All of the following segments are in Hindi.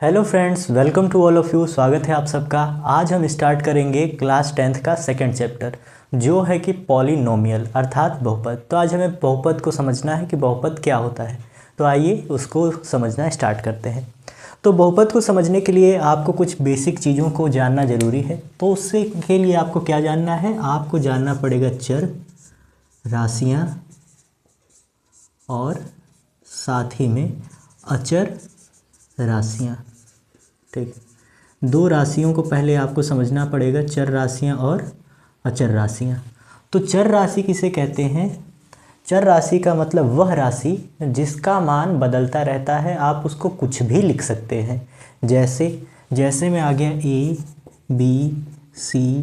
Hello friends, welcome to all of you. स्वागत है आप सबका। आज हम स्टार्ट करेंगे क्लास 10th का सेकंड चैप्टर जो है कि पॉलिनोमियल अर्थात बहुपद। तो आज हमें बहुपद को समझना है कि बहुपद क्या होता है। तो आइए उसको समझना स्टार्ट करते हैं। तो बहुपद को समझने के लिए आपको कुछ बेसिक चीज़ों को जानना ज़रूरी है। तो उससे के लिए आपको क्या जानना है, आपको जानना पड़ेगा चर, राशियाँ और साथ ही में अचर राशियाँ। ठीक, दो राशियों को पहले आपको समझना पड़ेगा, चर राशियाँ और अचर राशियाँ। तो चर राशि किसे कहते हैं? चर राशि का मतलब वह राशि जिसका मान बदलता रहता है। आप उसको कुछ भी लिख सकते हैं। जैसे में आ गया A, B, C,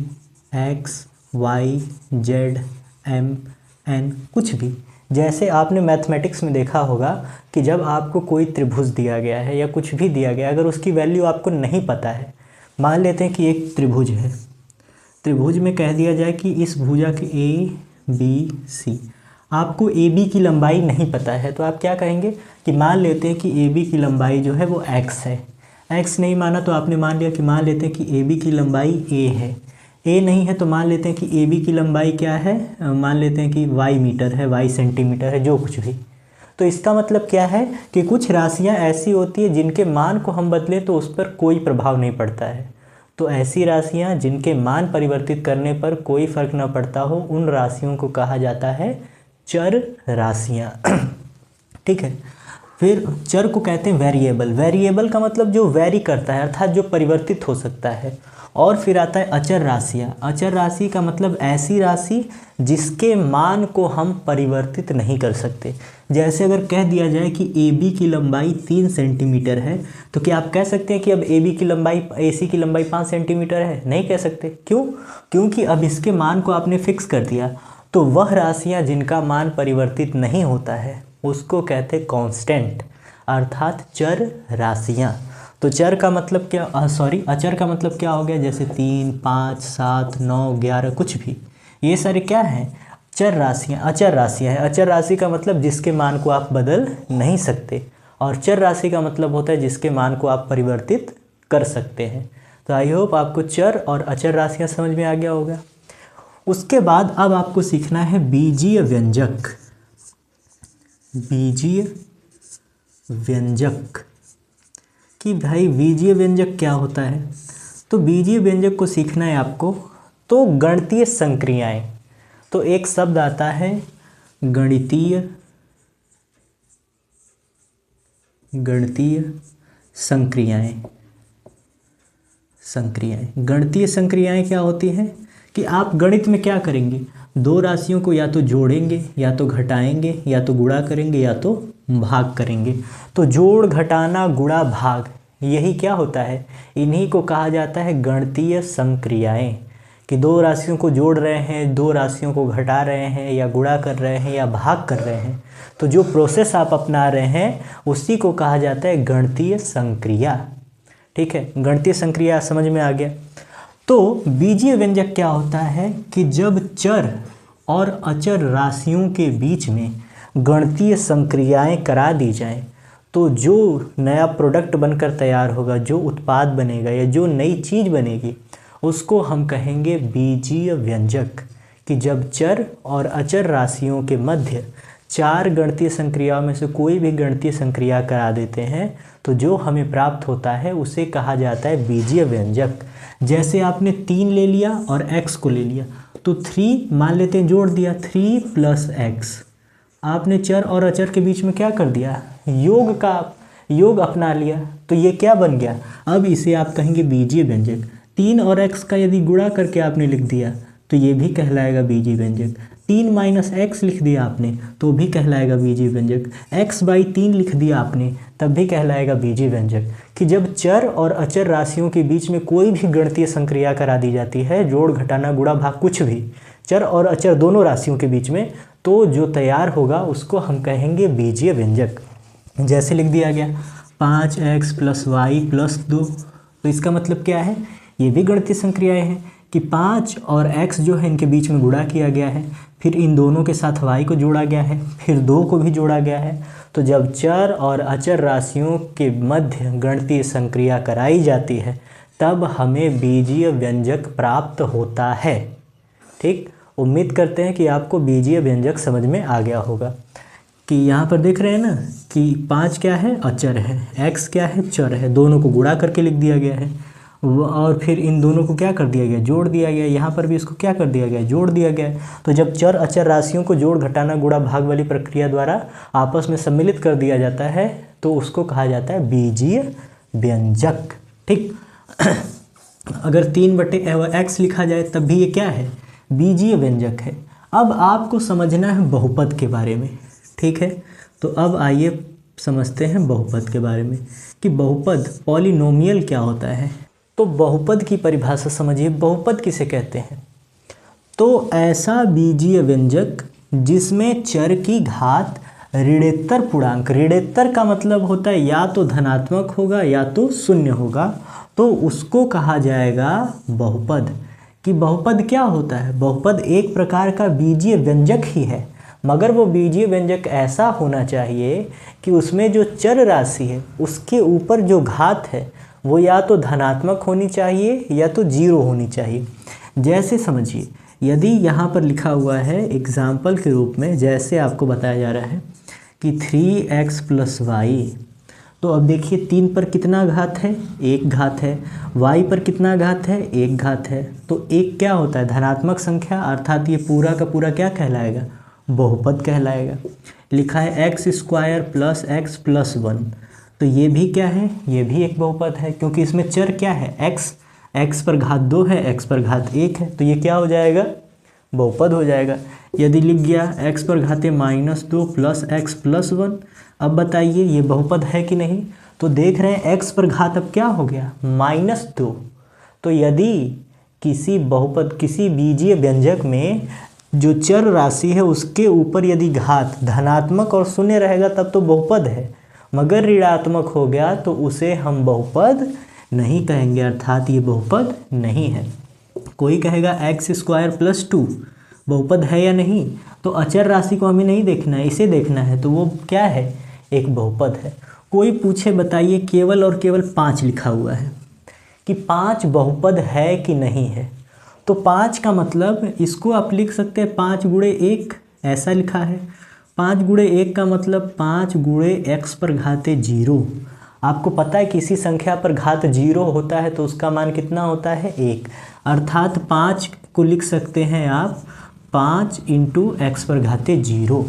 X, Y, Z, M, N, कुछ भी। जैसे आपने मैथमेटिक्स में देखा होगा कि जब आपको कोई त्रिभुज दिया गया है या कुछ भी दिया गया है, अगर उसकी वैल्यू आपको नहीं पता है, मान लेते हैं कि एक त्रिभुज है, त्रिभुज में कह दिया जाए कि इस भुजा के ए बी सी, आपको ए बी की लंबाई नहीं पता है तो आप क्या कहेंगे कि मान लेते हैं कि ए बी की लंबाई जो है वो एक्स है। एक्स नहीं माना तो आपने मान लिया कि मान लेते हैं कि ए बी की लंबाई ए है। ए नहीं है तो मान लेते हैं कि ए बी की लंबाई क्या है, मान लेते हैं कि वाई मीटर है, वाई सेंटीमीटर है, जो कुछ भी। तो इसका मतलब क्या है कि कुछ राशियां ऐसी होती है जिनके मान को हम बदलें तो उस पर कोई प्रभाव नहीं पड़ता है। तो ऐसी राशियां जिनके मान परिवर्तित करने पर कोई फर्क न पड़ता हो, उन राशियों को कहा जाता है चर राशियां। ठीक है। फिर चर को कहते हैं वेरिएबल। वेरिएबल का मतलब जो वेरी करता है, अर्थात जो परिवर्तित हो सकता है। और फिर आता है अचर राशियाँ। अचर राशि का मतलब ऐसी राशि जिसके मान को हम परिवर्तित नहीं कर सकते। जैसे अगर कह दिया जाए कि ए बी की लंबाई 3 सेंटीमीटर है, तो क्या आप कह सकते हैं कि अब ए बी की लंबाई, ए सी की लंबाई 5 सेंटीमीटर है? नहीं कह सकते। क्यों? क्योंकि अब इसके मान को आपने फिक्स कर दिया। तो वह राशियाँ जिनका मान परिवर्तित नहीं होता है उसको कहते हैं कांस्टेंट, अर्थात चर राशियाँ। तो चर का मतलब क्या, अचर का मतलब क्या हो गया? जैसे 3, 5, 7, 9, 11, कुछ भी, ये सारे क्या हैं? चर राशियाँ, अचर राशियाँ हैं। अचर राशि का मतलब जिसके मान को आप बदल नहीं सकते, और चर राशि का मतलब होता है जिसके मान को आप परिवर्तित कर सकते हैं। तो आई होप आपको चर और अचर राशियाँ समझ में आ गया होगा। उसके बाद अब आपको सीखना है बीजीय व्यंजक। बीजीय व्यंजक कि भाई बीजीय व्यंजक क्या होता है। तो बीजीय व्यंजक को सीखना है आपको। तो गणितीय संक्रियाएं, तो एक शब्द आता है गणितीय संक्रियाएं। गणितीय संक्रियाएं क्या होती हैं कि आप गणित में क्या करेंगे, दो राशियों को या तो जोड़ेंगे, या तो घटाएंगे, या तो गुणा करेंगे, या तो भाग करेंगे। तो जोड़, घटाना, गुणा, भाग, यही क्या होता है? इन्हीं को कहा जाता है गणितीय संक्रियाएं। कि दो राशियों को जोड़ रहे हैं, दो राशियों को घटा रहे हैं, या गुणा कर रहे हैं, या भाग कर रहे हैं, तो जो प्रोसेस आप अपना रहे हैं उसी को कहा जाता है गणितीय संक्रिया। ठीक है, गणितीय संक्रिया समझ में आ गया। तो बीजीय व्यंजक क्या होता है कि जब चर और अचर राशियों के बीच में गणितीय संक्रियाएं करा दी जाएं, तो जो नया प्रोडक्ट बनकर तैयार होगा, जो उत्पाद बनेगा या जो नई चीज़ बनेगी, उसको हम कहेंगे बीजीय व्यंजक। कि जब चर और अचर राशियों के मध्य 4 गणितीय संक्रियाओं में से कोई भी गणितीय संक्रिया करा देते हैं, तो जो हमें प्राप्त होता है उसे कहा जाता है बीजीय व्यंजक। जैसे आपने 3 ले लिया और x को ले लिया, तो 3 मान लेते हैं जोड़ दिया, 3 + x। आपने चर और अचर के बीच में क्या कर दिया, योग अपना लिया, तो ये क्या बन गया? अब इसे आप कहेंगे बीजीय व्यंजक। 3 और x का यदि गुणा करके आपने लिख दिया तो ये भी कहलाएगा बीजीय व्यंजक। 3 - x लिख दिया आपने तो भी कहलाएगा बीजीय व्यंजक। x/3 लिख दिया आपने तब भी कहलाएगा बीजीय व्यंजक। कि जब चर और अचर राशियों के बीच में कोई भी गणितीय संक्रिया करा दी जाती है, जोड़, घटाना, गुणा, भाग, कुछ भी, चर और अचर दोनों राशियों के बीच में, तो जो तैयार होगा उसको हम कहेंगे बीजीय व्यंजक। जैसे लिख दिया गया 5x + y + 2, तो इसका मतलब क्या है? ये भी गणितीय संक्रियाएं हैं कि 5 और x जो है इनके बीच में गुणा किया गया है, फिर इन दोनों के साथ y को जोड़ा गया है, फिर 2 को भी जोड़ा गया है। तो जब चर और अचर राशियों के मध्य गणितीय संक्रिया कराई जाती है तब हमें बीजीय व्यंजक प्राप्त होता है। ठीक, उम्मीद करते हैं कि आपको बीजीय व्यंजक समझ में आ गया होगा। कि यहाँ पर देख रहे हैं ना कि 5 क्या है, अचर है, x क्या है, चर है, दोनों को गुणा करके लिख दिया गया है और फिर इन दोनों को क्या कर दिया गया, जोड़ दिया गया। यहाँ पर भी इसको क्या कर दिया गया, जोड़ दिया गया है। तो जब चर अचर राशियों को जोड़ घटाना गुणा भाग वाली प्रक्रिया द्वारा आपस में सम्मिलित कर दिया जाता है तो उसको कहा जाता है बीजीय व्यंजक। ठीक अगर 3/x लिखा जाए तब भी ये क्या है, बीजीय व्यंजक है। अब आपको समझना है बहुपद के बारे में। ठीक है, तो अब आइए समझते हैं बहुपद के बारे में कि बहुपद पॉलिनोमियल क्या होता है। तो बहुपद की परिभाषा समझिए, बहुपद किसे कहते हैं। तो ऐसा बीजीय व्यंजक जिसमें चर की घात ऋणोत्तर पूर्णांक, ऋणोत्तर का मतलब होता है या तो धनात्मक होगा या तो शून्य होगा, तो उसको कहा जाएगा बहुपद। कि बहुपद क्या होता है, बहुपद एक प्रकार का बीजीय व्यंजक ही है, मगर वो बीजीय व्यंजक ऐसा होना चाहिए कि उसमें जो चर राशि है उसके ऊपर जो घात है वो या तो धनात्मक होनी चाहिए या तो 0 होनी चाहिए। जैसे समझिए, यदि यहाँ पर लिखा हुआ है एग्जाम्पल के रूप में, जैसे आपको बताया जा रहा है कि 3x + y, तो अब देखिए 3 पर कितना घात है, 1 घात है, y पर कितना घात है, 1 घात है। तो 1 क्या होता है, धनात्मक संख्या, अर्थात ये पूरा का पूरा क्या कहलाएगा, बहुपद कहलाएगा। लिखा है x² + x + 1, तो ये भी क्या है, ये भी एक बहुपद है क्योंकि इसमें चर क्या है, x पर घात 2 है, x पर घात 1 है, तो ये क्या हो जाएगा, बहुपद हो जाएगा। यदि लिख गया x पर घाते -2 + x + 1, अब बताइए ये बहुपद है कि नहीं। तो देख रहे हैं x पर घात अब क्या हो गया, -2। तो यदि किसी बहुपद, किसी बीजीय व्यंजक में जो चर राशि है उसके ऊपर यदि घात धनात्मक और शून्य रहेगा तब तो बहुपद है, मगर ऋणात्मक हो गया तो उसे हम बहुपद नहीं कहेंगे, अर्थात ये बहुपद नहीं है। कोई कहेगा x² + 2 बहुपद है या नहीं, तो अचर राशि को हमें नहीं देखना है, इसे देखना है, तो वो क्या है, एक बहुपद है। कोई पूछे बताइए केवल और केवल 5 लिखा हुआ है कि 5 बहुपद है कि नहीं है, तो 5 का मतलब इसको आप लिख सकते हैं 5 × 1, ऐसा लिखा है। 5 × 1 का मतलब 5 × x पर घाते 0। आपको पता है किसी संख्या पर घात 0 होता है तो उसका मान कितना होता है, 1, अर्थात 5 को लिख सकते हैं आप 5 × x पर घाते 0।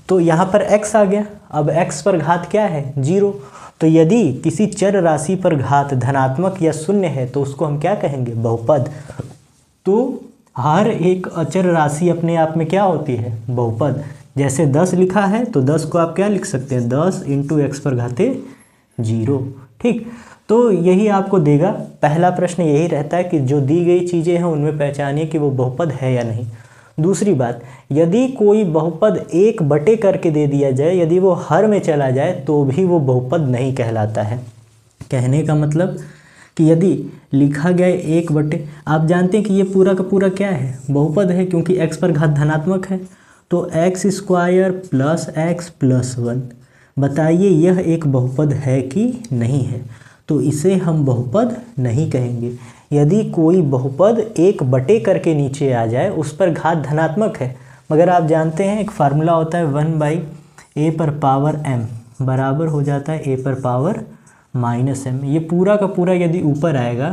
तो यहाँ पर x आ गया, अब x पर घात क्या है, 0। तो यदि किसी चर राशि पर घात धनात्मक या शून्य है तो उसको हम क्या कहेंगे, बहुपद। तो हर एक अचर राशि अपने आप में क्या होती है, बहुपद। जैसे 10 लिखा है तो 10 को आप क्या लिख सकते हैं, 10 × x पर घाते 0। ठीक, तो यही आपको देगा। पहला प्रश्न यही रहता है कि जो दी गई चीज़ें हैं उनमें पहचानिए कि वो बहुपद है या नहीं। दूसरी बात, यदि कोई बहुपद 1 करके दे दिया जाए, यदि वो हर में चला जाए तो भी वो बहुपद नहीं कहलाता है। कहने का मतलब कि यदि लिखा गया 1 आप जानते हैं कि ये पूरा का पूरा क्या है, बहुपद है, क्योंकि x पर घात धनात्मक है, तो x² + x + 1, बताइए यह एक बहुपद है कि नहीं है, तो इसे हम बहुपद नहीं कहेंगे। यदि कोई बहुपद 1 करके नीचे आ जाए, उस पर घात धनात्मक है, मगर आप जानते हैं एक फार्मूला होता है 1/a⁻m बराबर हो जाता है a⁻−m। ये पूरा का पूरा यदि ऊपर आएगा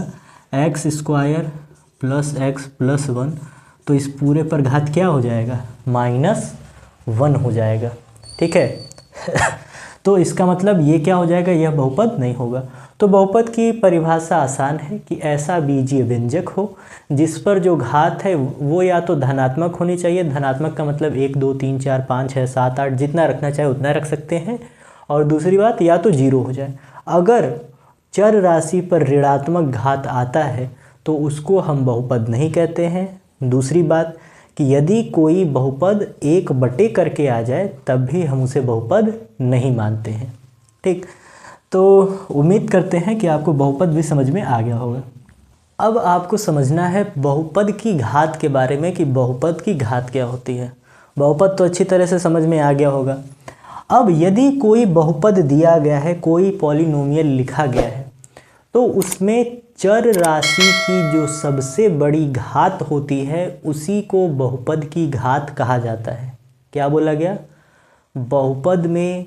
x² + x + 1, तो इस पूरे पर घात क्या हो जाएगा, -1 हो जाएगा। ठीक है तो इसका मतलब ये क्या हो जाएगा, यह बहुपद नहीं होगा। तो बहुपद की परिभाषा आसान है कि ऐसा बीजीय व्यंजक हो जिस पर जो घात है वो या तो धनात्मक होनी चाहिए, धनात्मक का मतलब 1 2 3 4 5 6 7 8 जितना रखना चाहे उतना रख सकते हैं, और दूसरी बात या तो 0 हो जाए। अगर चर राशि पर ऋणात्मक घात आता है तो उसको हम बहुपद नहीं कहते हैं। दूसरी बात कि यदि कोई बहुपद 1 करके आ जाए तब भी हम उसे बहुपद नहीं मानते हैं। ठीक, तो उम्मीद करते हैं कि आपको बहुपद भी समझ में आ गया होगा। अब आपको समझना है बहुपद की घात के बारे में कि बहुपद की घात क्या होती है। बहुपद तो अच्छी तरह से समझ में आ गया होगा। अब यदि कोई बहुपद दिया गया है, कोई पॉलिनोमियल लिखा गया है, तो उसमें चर राशि की जो सबसे बड़ी घात होती है उसी को बहुपद की घात कहा जाता है। क्या बोला गया? बहुपद में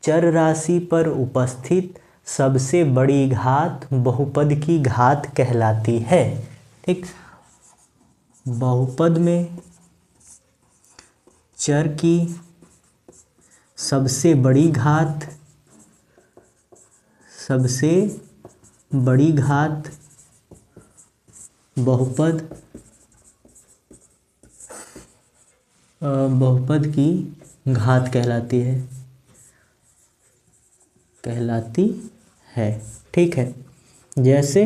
चर राशि पर उपस्थित सबसे बड़ी घात बहुपद की घात कहलाती है। ठीक, बहुपद में चर की सबसे बड़ी घात, सबसे बड़ी घात बहुपद की घात कहलाती है। ठीक है, जैसे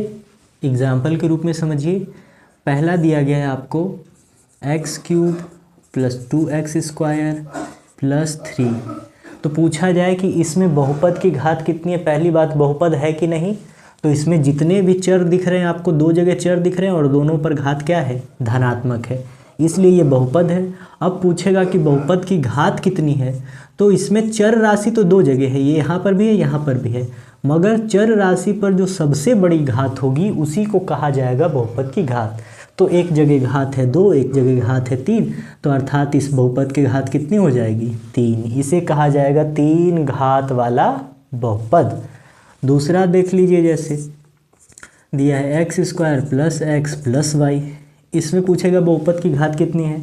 एग्जाम्पल के रूप में समझिए, पहला दिया गया है आपको x³ + 2x² + 3। तो पूछा जाए कि इसमें बहुपद की घात कितनी है। पहली बात, बहुपद है कि नहीं, तो इसमें जितने भी चर दिख रहे हैं आपको, दो जगह चर दिख रहे हैं और दोनों पर घात क्या है? धनात्मक है, इसलिए ये बहुपद है। अब पूछेगा कि बहुपद की घात कितनी है, तो इसमें चर राशि तो दो जगह है, ये यहाँ पर भी है, यहाँ पर भी है, मगर चर राशि पर जो सबसे बड़ी घात होगी उसी को कहा जाएगा बहुपद की घात। तो एक जगह घात है 2, एक जगह घात है 3, तो अर्थात इस बहुपद की घात कितनी हो जाएगी? 3। इसे कहा जाएगा 3 घात वाला बहुपद। दूसरा देख लीजिए, जैसे दिया है x² + x + y। इसमें पूछेगा बहुपद की घात कितनी है,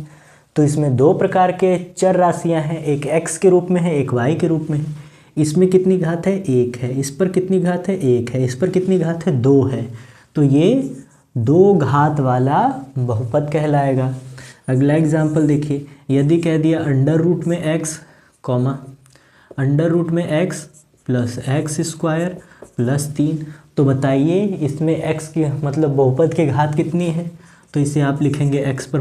तो इसमें दो प्रकार के चर राशियां हैं, एक x के रूप में है, एक y के रूप में है। इसमें कितनी घात है? 1 है। इस पर कितनी घात है? 1 है। इस पर कितनी घात है? 2 है। तो ये 2 घात वाला बहुपद कहलाएगा। अगला एग्जाम्पल देखिए, यदि कह दिया √में x, √में x + x² + 3, तो बताइए इसमें x की मतलब बहुपद की घात कितनी है? तो इसे आप लिखेंगे x⁴ +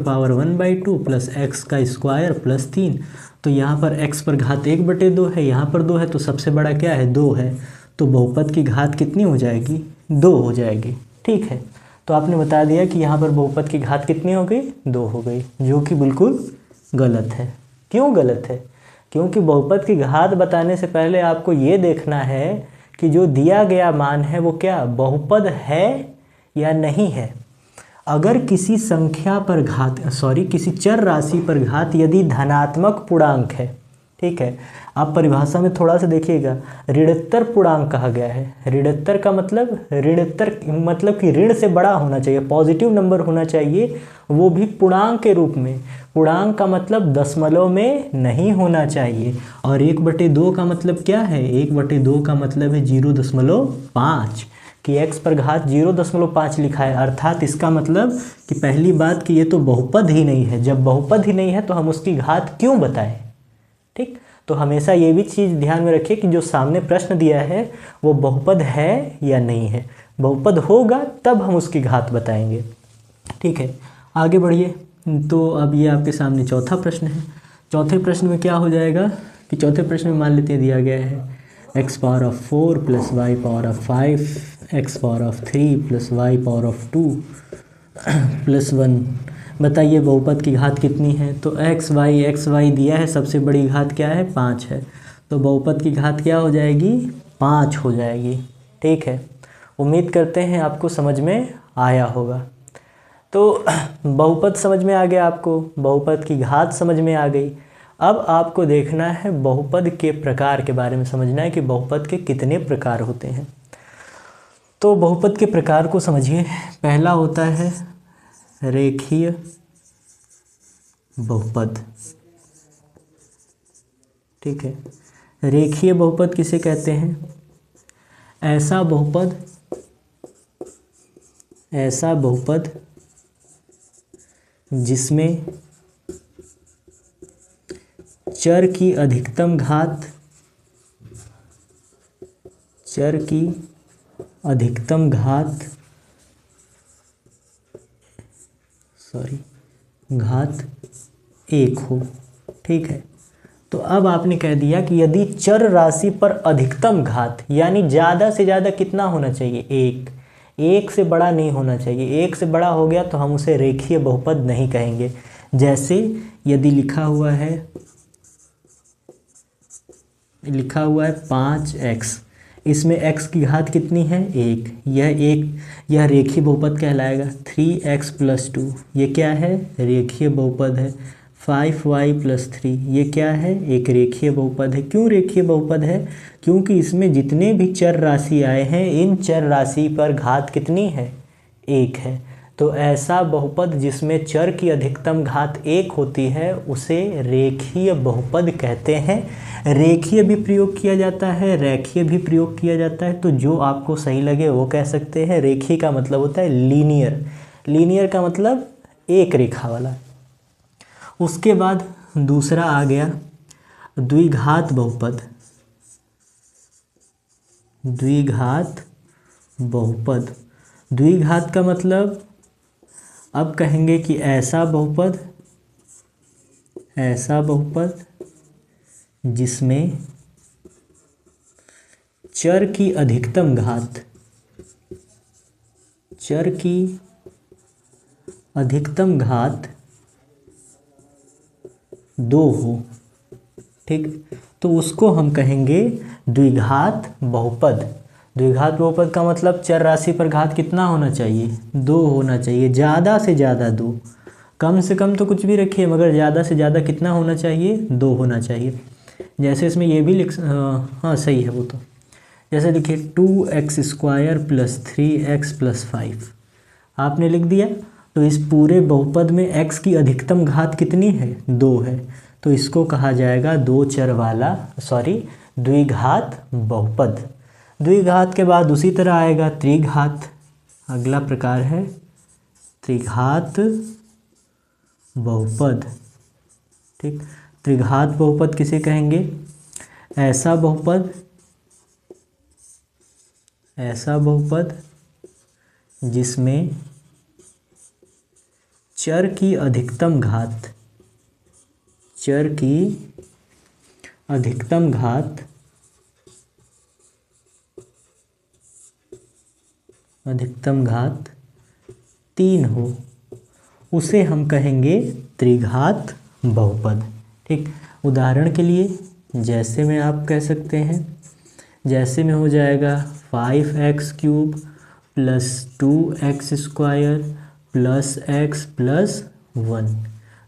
x² + 3। तो यहाँ पर x पर घात 1/2 है, यहाँ पर 2 है, तो सबसे बड़ा क्या है? 2 है। तो बहुपद की घात कितनी हो जाएगी? 2 हो जाएगी। ठीक है, तो आपने बता दिया कि यहाँ पर बहुपद की घात कितनी हो गई? 2 हो गई, जो कि बिल्कुल गलत है। क्यों गलत है? क्योंकि बहुपद की घात बताने से पहले आपको ये देखना है कि जो दिया गया मान है वो क्या बहुपद है या नहीं है। अगर किसी संख्या पर घात किसी चर राशि पर घात यदि धनात्मक पूर्णांक है, ठीक है, आप परिभाषा में थोड़ा सा देखिएगा, ऋणोत्तर पूर्णांक कहा गया है। ऋणोत्तर का मतलब कि ऋण से बड़ा होना चाहिए, पॉजिटिव नंबर होना चाहिए, वो भी पूर्णांक के रूप में। पूर्णांक का मतलब दशमलव में नहीं होना चाहिए। और 1/2 का मतलब क्या है? 1/2 का मतलब है 0.5 कि x पर घात 0.5 लिखा है, अर्थात इसका मतलब कि पहली बात कि ये तो बहुपद ही नहीं है। जब बहुपद ही नहीं है तो हम उसकी घात क्यों बताएं? ठीक, तो हमेशा ये भी चीज़ ध्यान में रखिए कि जो सामने प्रश्न दिया है वो बहुपद है या नहीं है। बहुपद होगा तब हम उसकी घात बताएंगे। ठीक है, आगे बढ़िए। तो अब ये आपके सामने चौथा प्रश्न है। चौथे प्रश्न में क्या हो जाएगा कि चौथे प्रश्न में मान लेते हैं दिया गया है x⁴ + y⁵ x⁴ + y⁴ + 1। बताइए बहुपद की घात कितनी है? तो x y दिया है, सबसे बड़ी घात क्या है? 5 है। तो बहुपद की घात क्या हो जाएगी? 5 हो जाएगी। ठीक है, उम्मीद करते हैं आपको समझ में आया होगा। तो बहुपद समझ में आ गया आपको, बहुपद की घात समझ में आ गई। अब आपको देखना है बहुपद के प्रकार के बारे में समझना है कि बहुपद के कितने प्रकार होते हैं। तो बहुपद के प्रकार को समझिए। पहला होता है रेखीय बहुपद। ठीक है, रेखीय बहुपद किसे कहते हैं? ऐसा बहुपद जिसमें चर की अधिकतम घात घात 1 हो। ठीक है, तो अब आपने कह दिया कि यदि चर राशि पर अधिकतम घात यानी ज़्यादा से ज़्यादा कितना होना चाहिए? 1 से बड़ा नहीं होना चाहिए। 1 से बड़ा हो गया तो हम उसे रेखीय बहुपद नहीं कहेंगे। जैसे यदि लिखा हुआ है लिखा हुआ है 5x, इसमें x की घात कितनी है 1, यह रेखीय बहुपद कहलाएगा। 3x + 2 ये क्या है रेखीय बहुपद है। 5y + 3 ये क्या है एक रेखीय बहुपद है। क्यों रेखीय बहुपद है? क्योंकि इसमें जितने भी चर राशि आए हैं इन चर राशि पर घात कितनी है 1 है। तो ऐसा बहुपद जिसमें चर की अधिकतम घात 1 होती है उसे रेखीय बहुपद कहते हैं। रेखीय भी प्रयोग किया जाता है, रेखीय भी प्रयोग किया जाता है, तो जो आपको सही लगे वो कह सकते हैं। रेखीय का मतलब होता है लीनियर, लीनियर का मतलब एक रेखा वाला। उसके बाद दूसरा आ गया द्विघात बहुपद। द्विघात बहुपद, द्विघात का मतलब अब कहेंगे कि ऐसा बहुपद जिसमें चर की अधिकतम घात 2 हो, ठीक, तो उसको हम कहेंगे द्विघात बहुपद। द्विघात बहुपद का मतलब चर राशि पर घात कितना होना चाहिए 2 होना चाहिए, ज़्यादा से ज़्यादा 2, कम से कम तो कुछ भी रखिए मगर ज़्यादा से ज़्यादा कितना होना चाहिए 2 होना चाहिए। जैसे इसमें ये भी हाँ सही है वो तो, जैसे देखिए 2x² + 3x + 5 आपने लिख दिया। तो इस पूरे बहुपद में x की अधिकतम घात कितनी है 2 है, तो इसको कहा जाएगा दो चर वाला द्विघात बहुपद। द्विघात के बाद उसी तरह आएगा त्रिघात, अगला प्रकार है त्रिघात बहुपद, ठीक। त्रिघात बहुपद किसे कहेंगे? ऐसा बहुपद जिसमें चर की अधिकतम घात 3 हो, उसे हम कहेंगे त्रिघात बहुपद, ठीक। उदाहरण के लिए जैसे में आप कह सकते हैं, जैसे में हो जाएगा 5x³ + 2x² + x + 1,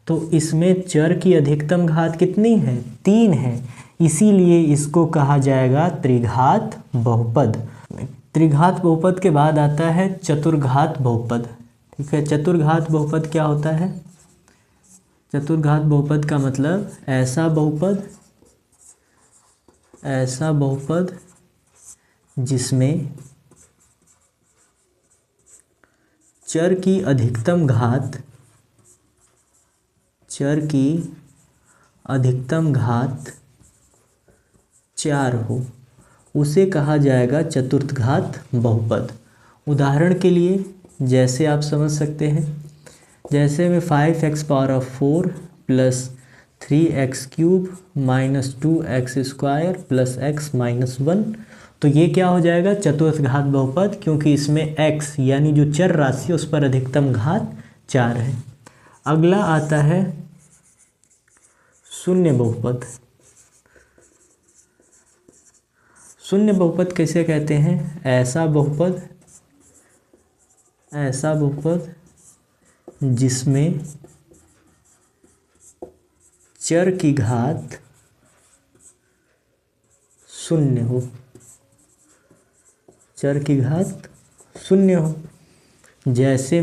तो इसमें चर की अधिकतम घात कितनी है 3 है, इसीलिए इसको कहा जाएगा त्रिघात बहुपद। त्रिघात बहुपद के बाद आता है चतुर्घात बहुपद, ठीक है। चतुर्घात बहुपद क्या होता है? चतुर्घात बहुपद का मतलब ऐसा बहुपद जिसमें चर की अधिकतम घात 4 हो, उसे कहा जाएगा चतुर्थघात बहुपद। उदाहरण के लिए जैसे आप समझ सकते हैं, जैसे में 5x⁴ + 3x³ - 2x² + x - 1, तो ये क्या हो जाएगा चतुर्थघात बहुपद, क्योंकि इसमें x यानी जो चर राशि उस पर अधिकतम घात 4 है। अगला आता है शून्य बहुपद। शून्य बहुपद कैसे कहते हैं? ऐसा बहुपद जिसमें चर की घात 0 हो, चर की घात 0 हो। जैसे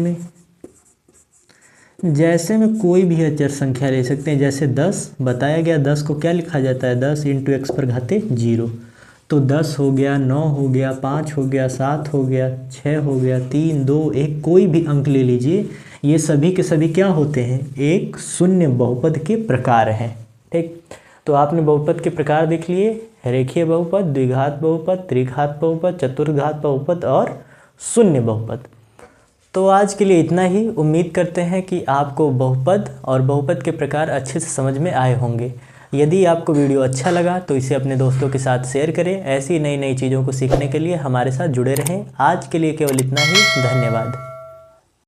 में कोई भी अचर संख्या ले सकते हैं, जैसे 10 बताया गया, 10 को क्या लिखा जाता है 10 × x⁴, तो 10 हो गया, 9 हो गया, 5 हो गया, 7 हो गया, 6 हो गया, 3 2 1, कोई भी अंक ले लीजिए, ये सभी के सभी क्या होते हैं एक शून्य बहुपद के प्रकार हैं, ठीक। तो आपने बहुपद के प्रकार देख लिए, रेखीय बहुपद, द्विघात बहुपद, त्रिघात बहुपद, चतुर्घात बहुपद और शून्य बहुपद। तो आज के लिए इतना ही। उम्मीद करते हैं कि आपको बहुपद और बहुपद के प्रकार अच्छे से समझ में आए होंगे। यदि आपको वीडियो अच्छा लगा तो इसे अपने दोस्तों के साथ शेयर करें। ऐसी नई नई चीज़ों को सीखने के लिए हमारे साथ जुड़े रहें। आज के लिए केवल इतना ही। धन्यवाद।